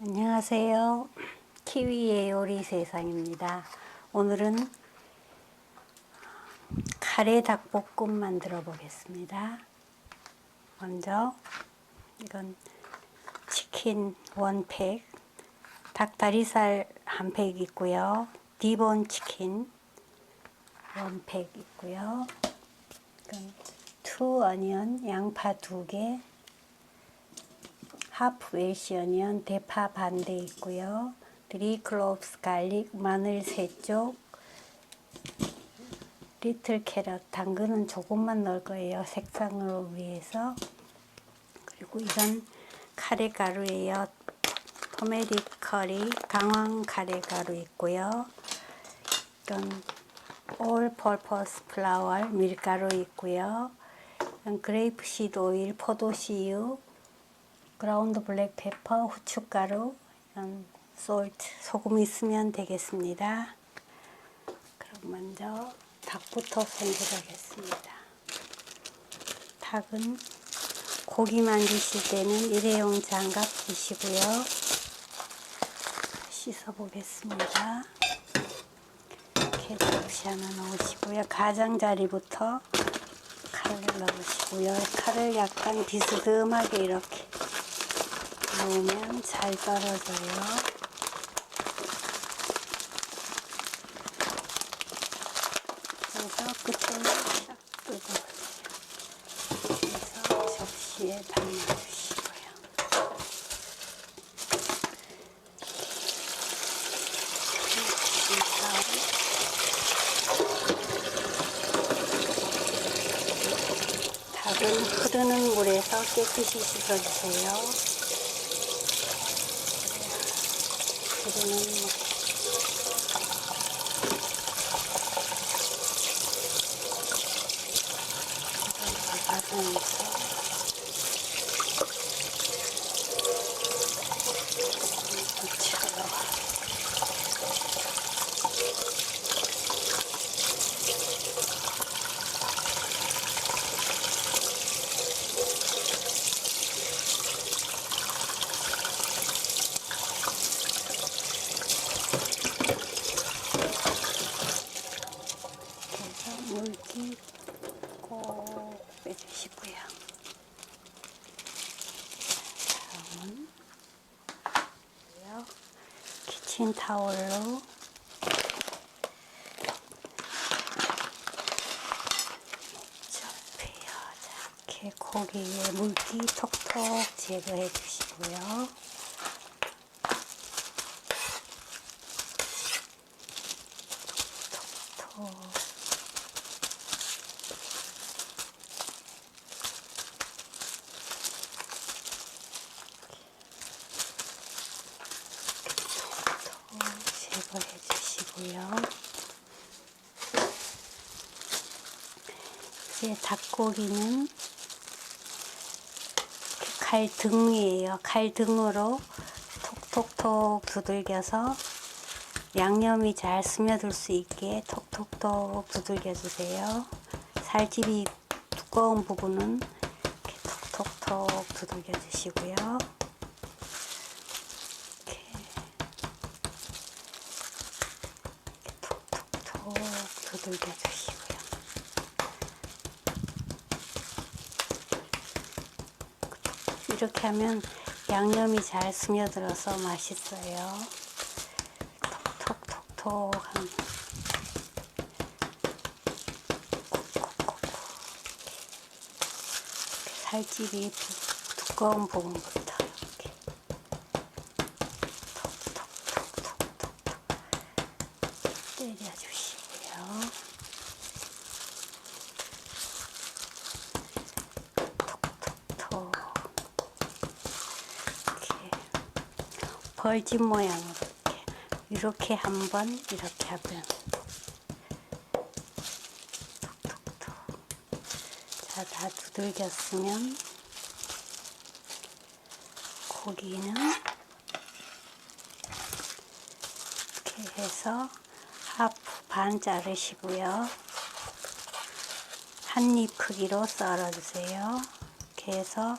안녕하세요. 키위의 요리 세상입니다. 오늘은 카레 닭볶음 만들어 보겠습니다. 먼저 이건 치킨 1팩, 닭다리살 1팩 있고요. 디본 치킨 1팩 있고요. 이건 투 어니언 양파 2개, 하프 웰시 어니언 대파 반대 있고요. 3 클로브스 갈릭 마늘 3쪽, 리틀 캐럿 당근은 조금만 넣을 거예요. 색상을 위해서. 그리고 이건 카레 가루예요. 터메릭 커리 강황 카레 가루 있고요. 이건 올 퍼포스 플라워 밀가루 있고요. 이건 그레이프 시드 오일 포도씨유, 그라운드 블랙 페퍼 후춧가루, 이런 솔트 소금 있으면 되겠습니다. 그럼 먼저 닭부터 손질하겠습니다. 닭은 고기 만드실 때는 일회용 장갑 끼시고요. 씻어 보겠습니다. 케첩시 하나 넣으시고요. 가장자리부터 칼을 넣으시고요. 칼을 약간 비스듬하게 이렇게 넣으면 잘 떨어져요. 그래서 끝을 딱 뜯어주세요. 그래서 접시에 담아주시고요. 닭은 흐르는 물에서 깨끗이 씻어주세요. 흐르는 물. 받으면서 붙여요. 그래서 물기 꼭 빼주시고요. 다음은 키친타올로 접해요. 이렇게 고기에 물기 톡톡 제거해 주시고요. 톡톡. 제거해 주시고요. 이제 닭고기는 칼등이에요. 칼등으로 톡톡톡 두들겨서 양념이 잘 스며들 수 있게 톡톡톡 두들겨 주세요. 살집이 두꺼운 부분은 이렇게 톡톡톡 두들겨 주시고요. 톡톡톡 두들겨 주시고요. 이렇게 하면 양념이 잘 스며들어서 맛있어요. 톡톡톡톡 하면 콕콕콕콕 살집이 두꺼운 부분부터 이렇게 톡톡톡톡톡 때려주시고요. 톡톡톡 벌집 모양으로 이렇게 한번 이렇게 하면 톡톡톡. 자, 다 두들겼으면 고기는 이렇게 해서 하프 반 자르시고요. 한 입 크기로 썰어주세요. 이렇게 해서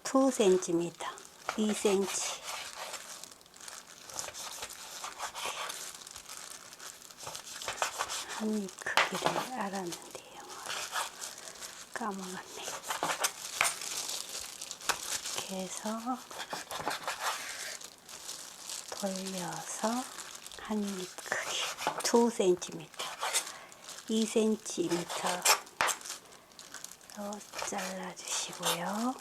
2cm, 2cm 한입 크기를 알았는데 영어로 까먹었네. 이렇게 해서 돌려서 한입 크기 2cm 2cm 잘라주시고요.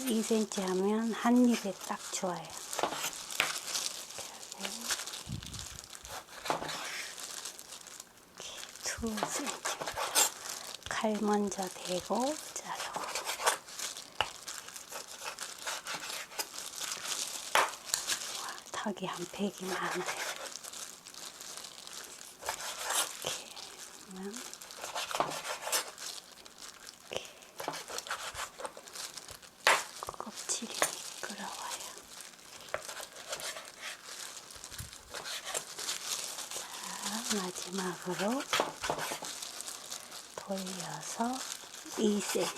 2cm 하면 한 입에 딱 좋아요. 2cm 칼 먼저 대고 자르고 턱이 한 팩이 많아요. 이렇게 하면 껍질이 미끄러워요. 자, 마지막으로 돌려서 2cm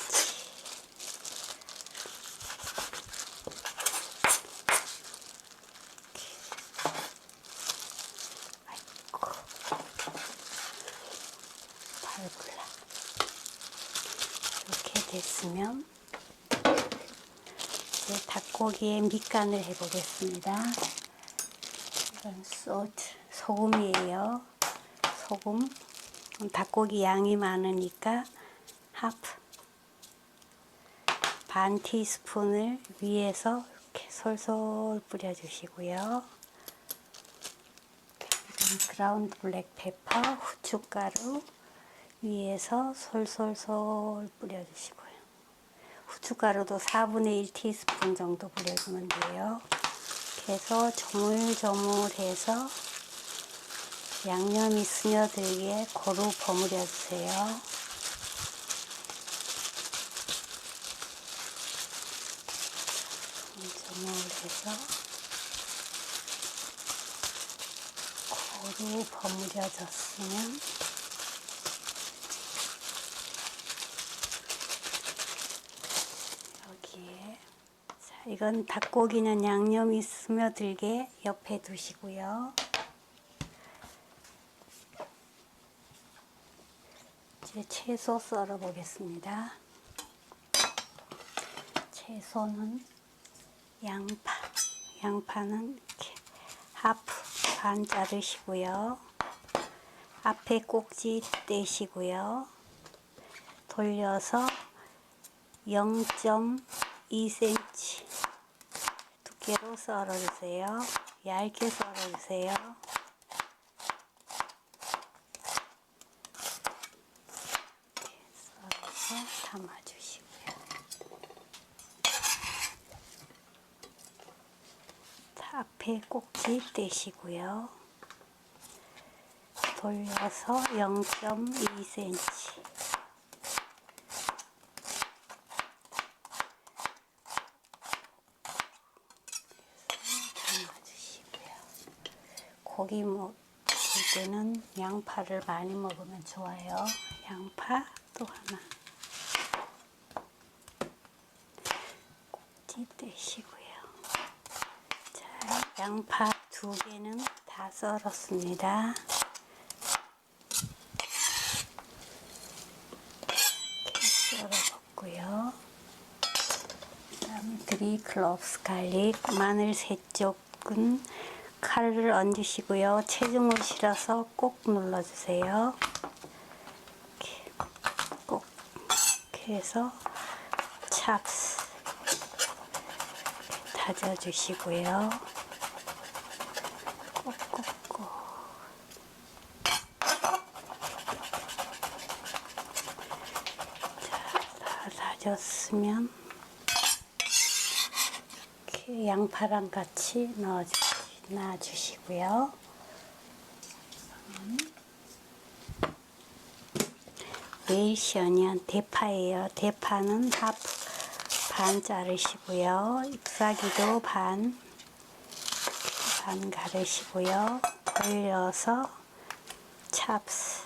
발굴라 이렇게 됐으면 이제 닭고기에 밑간을 해보겠습니다. 이건 소금이에요. 소금. 닭고기 양이 많으니까 하프 반 티스푼을 위에서 이렇게 솔솔 뿌려주시고요. 그라운드 블랙 페퍼 후춧가루 위에서 솔솔솔 뿌려주시고요. 후춧가루도 4분의 1 티스푼 정도 뿌려주면 돼요. 이렇게 해서 조물조물해서 양념이 스며들게 고루 버무려 주세요. 조물조물해서 고루 버무려졌으면 여기에 자, 이건 닭고기는 양념이 스며들게 옆에 두시고요. 이제 채소 썰어 보겠습니다. 채소는 양파는 이렇게 하프 반 자르시고요. 앞에 꼭지 떼시고요. 돌려서 0.2cm 두께로 썰어주세요. 얇게 썰어주세요. 썰어서 담아주시고요. 앞에 꼭지 떼시고요. 돌려서 0.2cm 담아주시고요. 고기 먹을 때는 양파를 많이 먹으면 좋아요. 양파 또 하나 꼭지 떼시고요. 자, 양파 2개는 다 썰었습니다. 썰어봤고요. 그 다음에 3 cloves 갈릭, 마늘 3쪽은 칼을 얹으시고요. 체중을 실어서 꼭 눌러주세요. 이렇게 꼭 이렇게 해서 찹스 다져주시고요. 꼭꼭꼭 다 다졌으면 이렇게 양파랑 같이 놔주시고요. 웰시 어니언 대파예요. 대파는 하프 반 자르시고요. 잎사귀도 반 가르시고요. 돌려서 찹스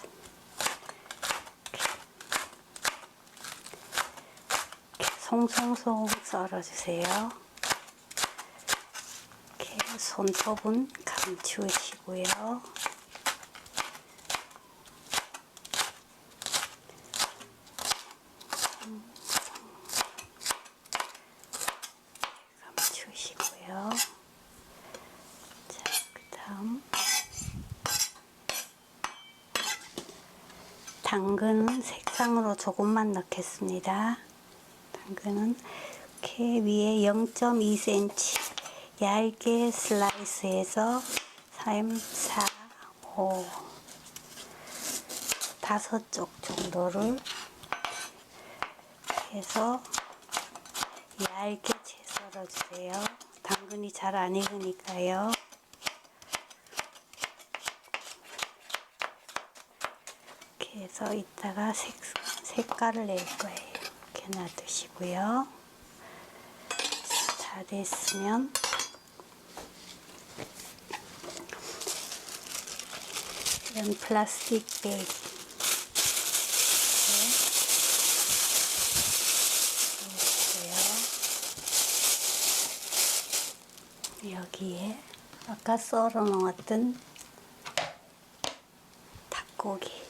이렇게 송송송 썰어주세요. 이렇게 손톱은 감추시고요. 당근은 색상으로 조금만 넣겠습니다. 당근은 이렇게 위에 0.2cm 얇게 슬라이스해서 3, 4, 5, 5쪽 정도를 해서 얇게 채 썰어주세요. 당근이 잘 안 익으니까요. 이렇게 해서 이따가 색깔을 낼 거예요. 이렇게 놔두시고요. 다 됐으면 이런 플라스틱 백 여기에 아까 썰어 놓았던 닭고기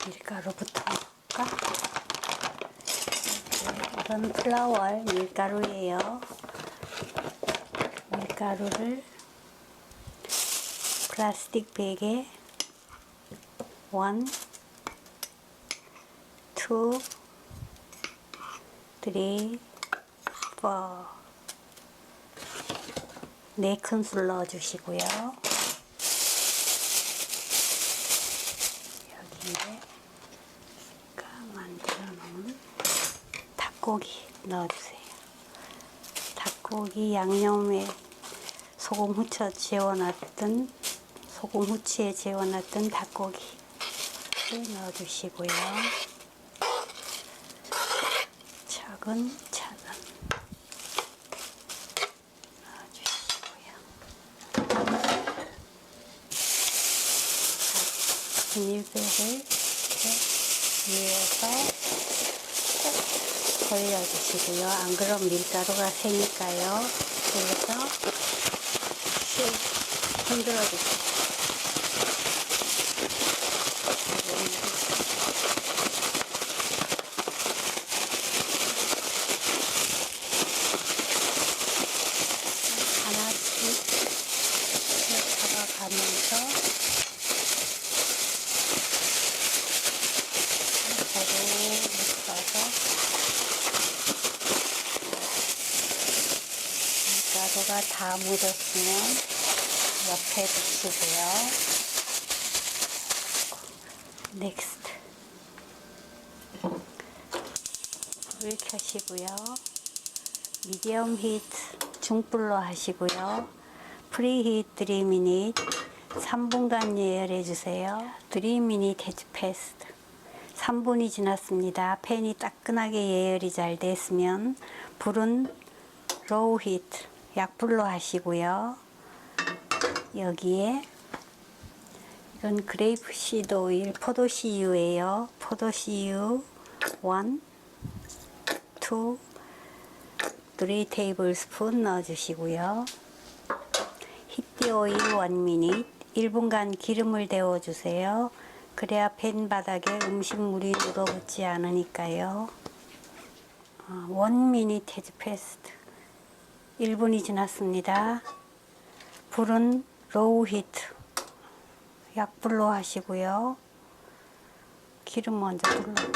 밀가루부터 넣을까? 이건 플라워 밀가루예요. 밀가루를 플라스틱 백에 1, 2, 3, 4 4큰술 넣어주시고요. 여기에 만들어 놓은 닭고기 넣어주세요. 닭고기 양념에 소금 후추에 재워놨던 닭고기를 넣어주시고요. 차근차근 넣어주시고요. 비닐백을 이렇게 위에서 꼭 걸려주시고요. 안 그러면 밀가루가 새니까요. 그래서 흔들어주세요. 하나씩 잡아가면서 서로 묶어서 밀가루가 다 묻었으면 옆에 두시고요. 넥스트 불 켜시고요. 미디엄 히트 중불로 하시고요. 프리히트 3미닛 3분간 예열해 주세요. 3미닛 해즈 패스트 3분이 지났습니다. 팬이 따끈하게 예열이 잘 됐으면 불은 로우 히트 약불로 하시고요. 여기에 이건 그레이프 시드 오일 포도씨유예요. 포도씨유 1, 2, 3 테이블스푼 넣어주시고요. 히트 오일 1미닛 1분간 기름을 데워주세요. 그래야 팬 바닥에 음식물이 묻어붙지 않으니까요. 1미닛 해즈 패스트 1분이 지났습니다. 불은 로우 히트 약불로 하시고요. 기름 먼저 둘러주세요.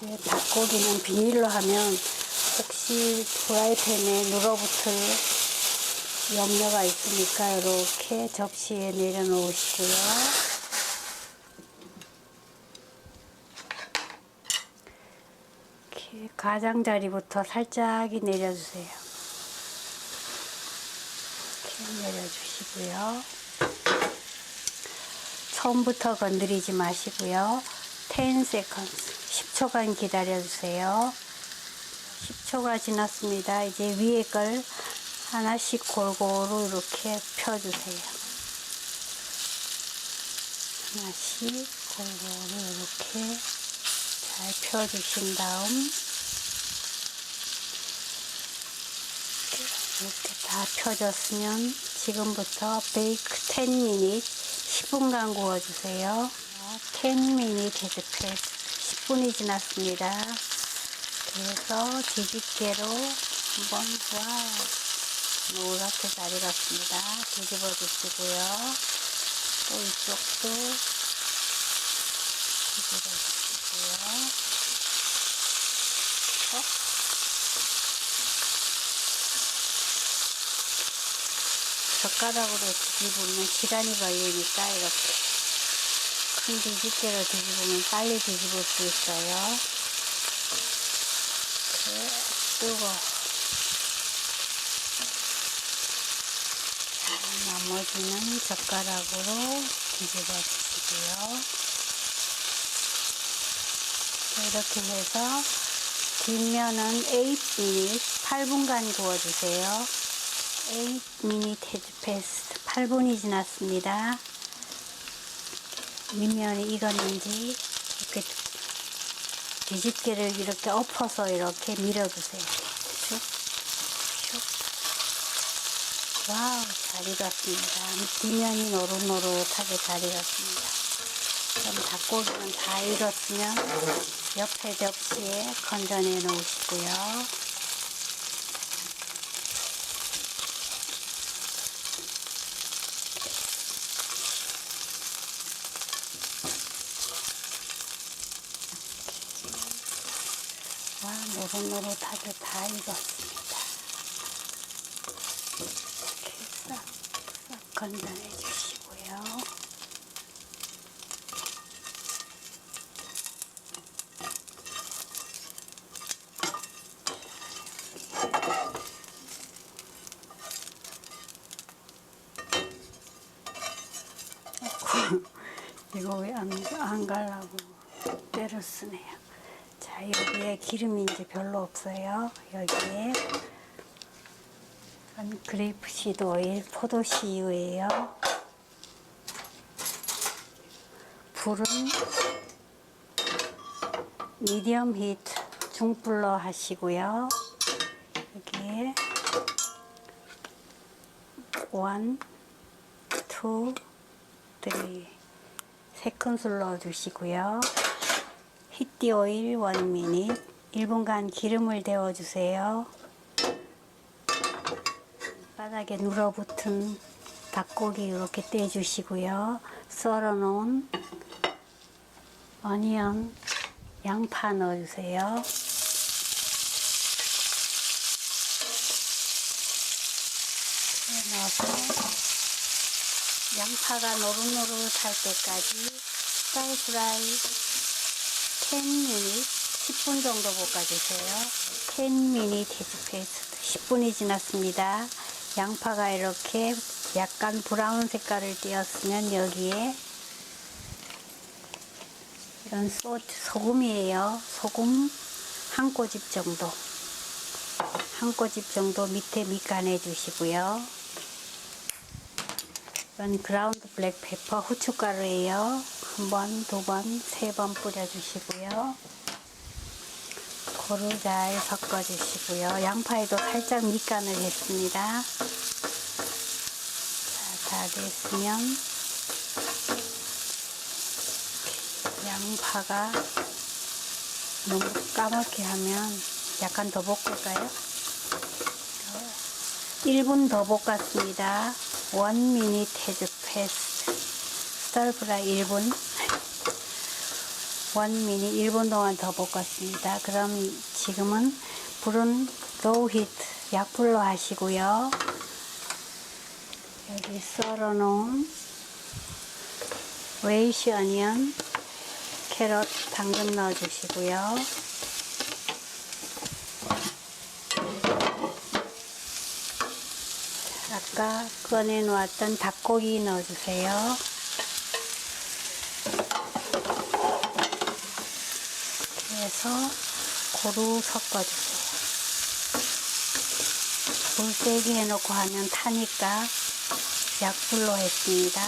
이제 닭고기는 비닐로 하면 혹시 프라이팬에 눌어붙을 염려가 있으니까 이렇게 접시에 내려놓으시고요. 이렇게 가장자리부터 살짝 내려주세요. 이렇게 내려주시고요. 처음부터 건드리지 마시고요. 10 seconds 10초간 기다려주세요. 10초가 지났습니다. 이제 위에 걸 하나씩 골고루 이렇게 펴주세요. 하나씩 골고루 이렇게 잘 펴주신 다음 이렇게 다 펴졌으면 지금부터 베이크 10미닛 10분간 구워주세요. 10minutes has passed. 10분이 지났습니다. 그래서 뒤집개로 한번 노랗게 잘 익었습니다. 뒤집어 주시고요. 또 이쪽도 뒤집어 주시고요. 젓가락으로 뒤집으면 시간이 걸리니까 이렇게 큰 뒤집개로 뒤집으면 빨리 뒤집을 수 있어요. 뜨거. 나머지는 젓가락으로 뒤집어 주시고요. 이렇게 해서 뒷면은 8minutes, 8분간 구워주세요. 8minutes has passed. 8분이 지났습니다. 윗면이 익었는지 이렇게 뒤집개를 이렇게 엎어서 이렇게 밀어주세요. 슉, 슉. 와우, 잘 익었습니다. 뒷면이 노릇노릇하게 잘 익었습니다. 그럼 닭고기는 다 익었으면 옆에 접시에 건져내 놓으시고요. 와, 노릇노릇하게 다 익었습니다. 이렇게 싹 건져내 주시고요. 이거 왜 안 갈라고 때를 쓰네요. 자, 여기에 기름이 이제 별로 없어요. 여기에 그레이프시드 오일, 포도씨유예요. 불은 미디엄 히트, 중불로 하시고요. 여기에 1, 2, 3 3큰술 넣어주시고요. 히트 오일 1minute, 1분간 기름을 데워주세요. 바닥에 눌어붙은 닭고기 이렇게 떼주시고요. 썰어놓은 어니언, 양파 넣어주세요. 넣어서 양파가 노릇노릇할 때까지 프라이 10minutes, 10분 정도 볶아주세요. 10minutes has passed. 10분이 지났습니다. 양파가 이렇게 약간 브라운 색깔을 띄었으면 여기에 이런 소금이에요. 소금 한 꼬집 정도. 한 꼬집 정도 밑에 밑간해 주시고요. 이건 그라운드 블랙 페퍼 후춧가루예요. 한 번, 두 번, 세 번 뿌려주시고요. 고루 잘 섞어주시고요. 양파에도 살짝 밑간을 했습니다. 자, 다 됐으면 양파가 너무 까맣게 하면 약간 더 볶을까요? 1분 더 볶았습니다. 1minute has passed. 스tir fry 1분. 1minute, 1분 동안 더 볶았습니다. 그럼 지금은 불은 low heat, 약불로 하시고요. 여기 썰어놓은 웨이시 어니언, 캐럿, 당근 넣어주시고요. 아까 꺼내 놓았던 닭고기 넣어주세요. 그래서 고루 섞어주세요. 불 세게 해놓고 하면 타니까 약불로 했습니다.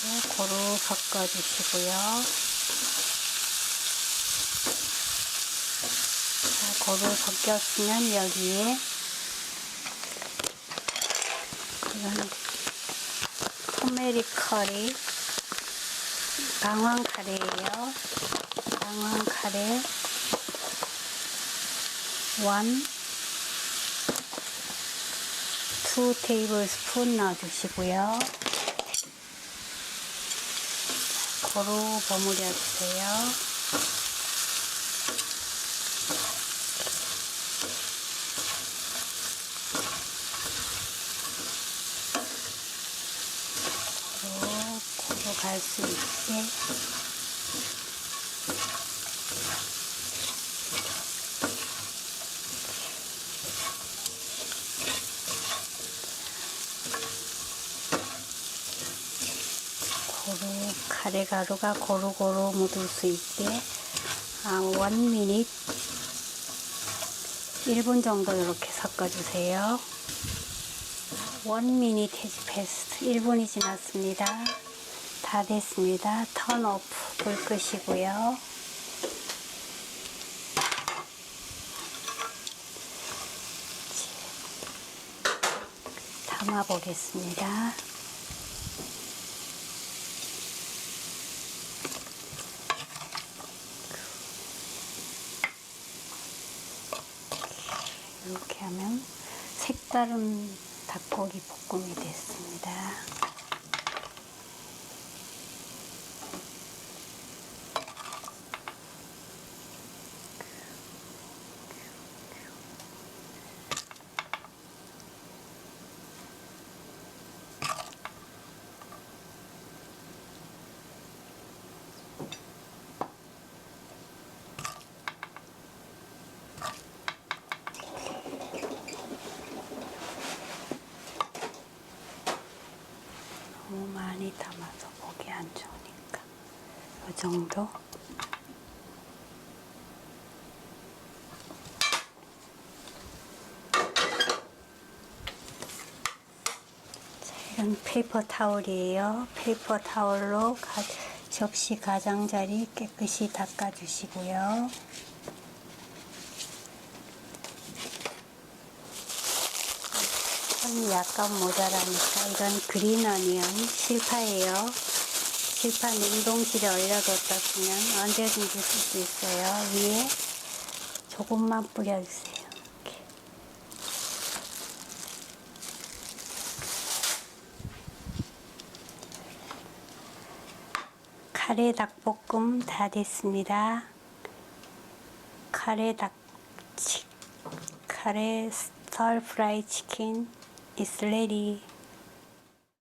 이렇게 고루 섞어주시고요. 자, 고루 섞였으면 여기에 이건 터메릭 커리, 강황 카레예요. 강황 카레 2 테이블스푼 넣어주시고요. 고루 버무려 주세요. 고루 갈 수 있게. 고루 카레 가루가 고루고루 묻을 수 있게 1 minute 1분 정도 이렇게 섞어주세요. 1 minute has passed. 1분이 지났습니다. 다 됐습니다. 턴 오프, 불 끄시고요. 담아 보겠습니다. 이렇게 하면 색다른 닭고기 볶음이 됐습니다. 너무 많이 담아서 보기 안 좋으니까 이 정도. 이건 페이퍼 타올이에요. 페이퍼 타올로 접시 가장자리 깨끗이 닦아주시고요. 약간 모자라니까 이건 그린 어니언 실파예요. 실파 냉동실에 얼려뒀다 쓰면 언제든지 쓸 수 있어요. 위에 조금만 뿌려주세요. 이렇게. 카레 닭볶음 다 됐습니다. 카레 스터 프라이 치킨 is ready.